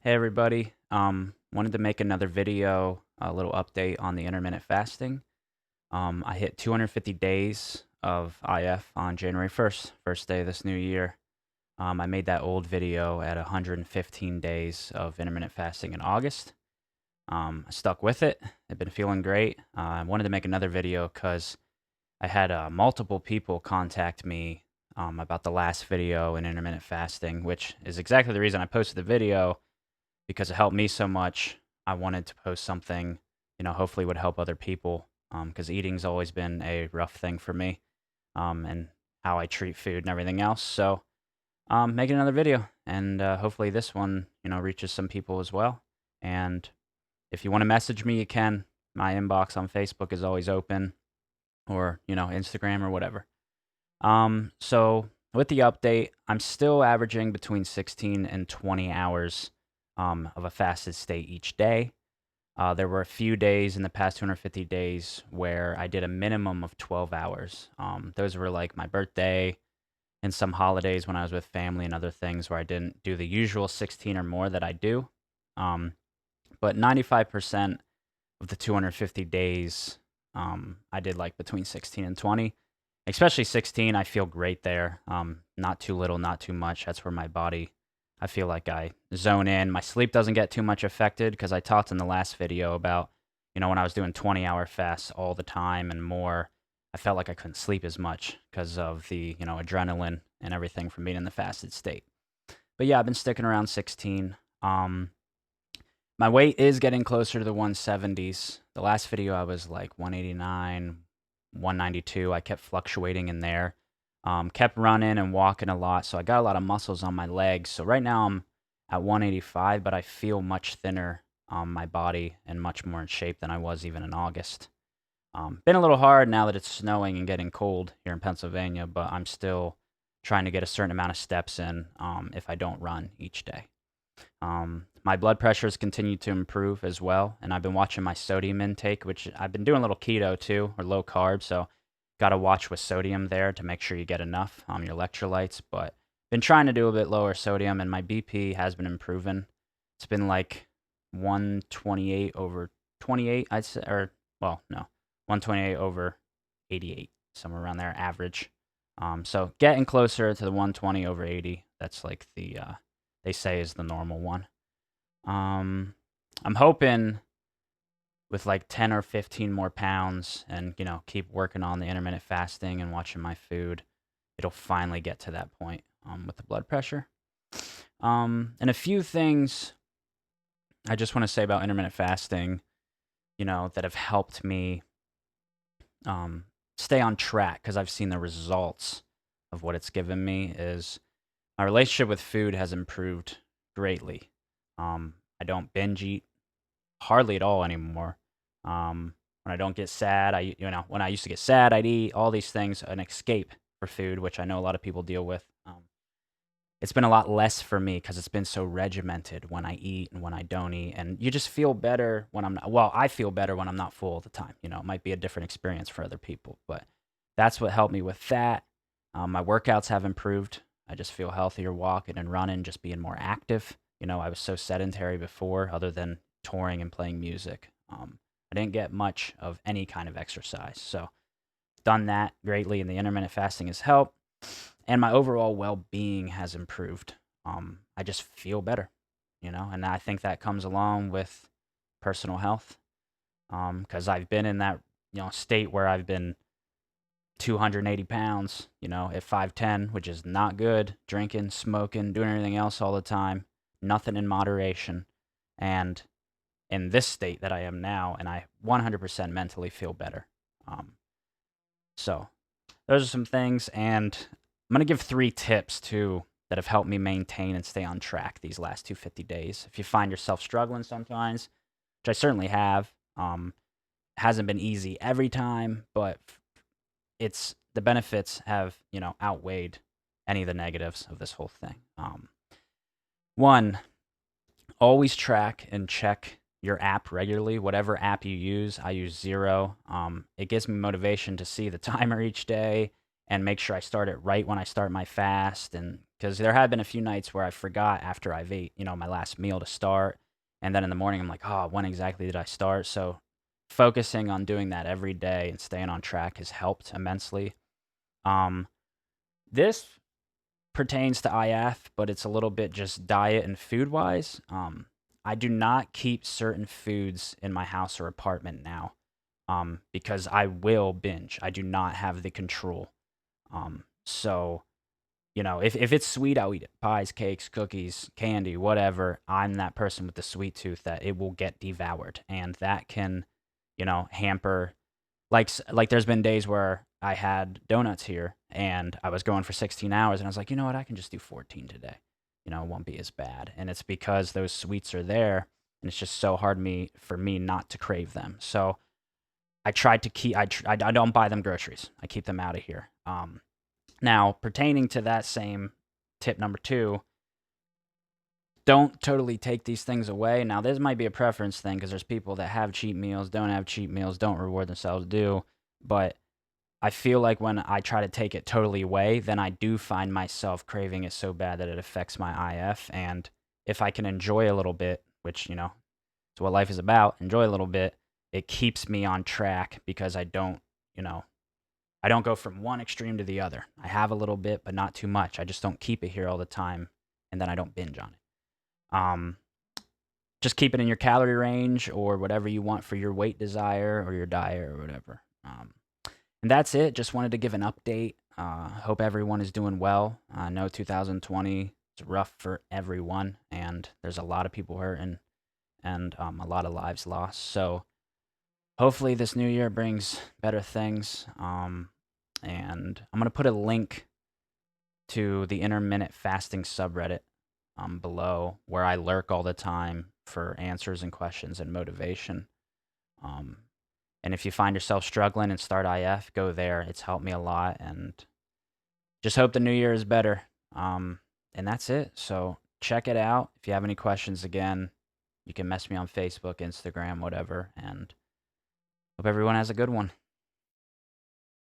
Hey everybody. Wanted to make another video, a little update on the intermittent fasting. I hit 250 days of IF on January 1st, first day of this new year. I made that old video at 115 days of intermittent fasting in August. I stuck with it. I've been feeling great. I wanted to make another video because I had multiple people contact me about the last video in intermittent fasting, which is exactly the reason I posted the video because it helped me so much. I wanted to post something, hopefully would help other people because eating's always been a rough thing for me and how I treat food and everything else. So, making another video and hopefully this one, reaches some people as well. And if you want to message me, you can. My inbox on Facebook is always open or, Instagram or whatever. So with the update, I'm still averaging between 16 and 20 hours of a fasted state each day. There were a few days in the past 250 days where I did a minimum of 12 hours. Those were like my birthday and some holidays when I was with family and other things where I didn't do the usual 16 or more that I do. But 95% of the 250 days, I did like between 16 and 20. Especially 16, I feel great there. Not too little, not too much. That's where my body, I feel like I zone in. My sleep doesn't get too much affected because I talked in the last video about, when I was doing 20-hour fasts all the time and more, I felt like I couldn't sleep as much because of the, adrenaline and everything from being in the fasted state. But yeah, I've been sticking around 16. My weight is getting closer to the 170s. The last video I was like 189, 192. I kept fluctuating in there. Kept running and walking a lot, so I got a lot of muscles on my legs. So right now I'm at 185, but I feel much thinner on my body and much more in shape than I was even in August. Been a little hard now that it's snowing and getting cold here in Pennsylvania, but I'm still trying to get a certain amount of steps in if I don't run each day. My blood pressure has continued to improve as well, and I've been watching my sodium intake, which I've been doing a little keto too, or low carb, so got to watch with sodium there to make sure you get enough your electrolytes, but been trying to do a bit lower sodium, and my BP has been improving. It's been like 128 over 28, I'd say, or, well, no, 128 over 88, somewhere around there, average. So getting closer to the 120 over 80, that's like the, they say is the normal one. I'm hoping with like 10 or 15 more pounds and, keep working on the intermittent fasting and watching my food, it'll finally get to that point with the blood pressure. And a few things I just want to say about intermittent fasting, that have helped me stay on track because I've seen the results of what it's given me is my relationship with food has improved greatly. I don't binge eat hardly at all anymore. When I don't get sad, when I used to get sad, I'd eat all these things, an escape for food, which I know a lot of people deal with. It's been a lot less for me because it's been so regimented when I eat and when I don't eat. And you just feel better when I'm not, well, I feel better when I'm not full all the time. It might be a different experience for other people, but that's what helped me with that. My workouts have improved. I just feel healthier walking and running, just being more active. I was so sedentary before, other than touring and playing music. I didn't get much of any kind of exercise. So, done that greatly, and the intermittent fasting has helped. And my overall well-being has improved. I just feel better, and I think that comes along with personal health. Because I've been in that, state where I've been 280 pounds, at 5'10", which is not good, drinking, smoking, doing everything else all the time, nothing in moderation. And in this state that I am now, and I 100% mentally feel better. So those are some things, and I'm going to give 3 tips too that have helped me maintain and stay on track these last 250 days. If you find yourself struggling sometimes, which I certainly have, hasn't been easy every time, but the benefits have, outweighed any of the negatives of this whole thing. 1, always track and check your app regularly. Whatever app you use, I use Zero. It gives me motivation to see the timer each day and make sure I start it right when I start my fast, and because there have been a few nights where I forgot after I've ate, my last meal to start, and then in the morning I'm like, oh, when exactly did I start? So focusing on doing that every day and staying on track has helped immensely. Um, this pertains to IF, but it's a little bit just diet and food wise. I do not keep certain foods in my house or apartment now, because I will binge. I do not have the control. So, if it's sweet, I'll eat it. Pies, cakes, cookies, candy, whatever. I'm that person with the sweet tooth that it will get devoured, and that can, hamper. Like there's been days where I had donuts here and I was going for 16 hours and I was like, you know what, I can just do 14 today. It won't be as bad. And it's because those sweets are there and it's just so hard for me not to crave them. So I tried to keep I don't buy them groceries. I keep them out of here. Now, pertaining to that same tip number 2, don't totally take these things away. Now, this might be a preference thing because there's people that have cheat meals, don't have cheat meals, don't reward themselves, do. But I feel like when I try to take it totally away, then I do find myself craving it so bad that it affects my IF. And if I can enjoy a little bit, which, is what life is about, enjoy a little bit, it keeps me on track because I don't go from one extreme to the other. I have a little bit, but not too much. I just don't keep it here all the time, and then I don't binge on it. Just keep it in your calorie range or whatever you want for your weight desire or your diet or whatever. And that's it. Just wanted to give an update. Hope everyone is doing well. I know 2020 is rough for everyone, and there's a lot of people hurting and a lot of lives lost. So hopefully this new year brings better things. And I'm going to put a link to the intermittent fasting subreddit below, where I lurk all the time for answers and questions and motivation. And if you find yourself struggling and start IF, go there. It's helped me a lot, and just hope the new year is better. And that's it. So check it out. If you have any questions, again, you can message me on Facebook, Instagram, whatever, and hope everyone has a good one.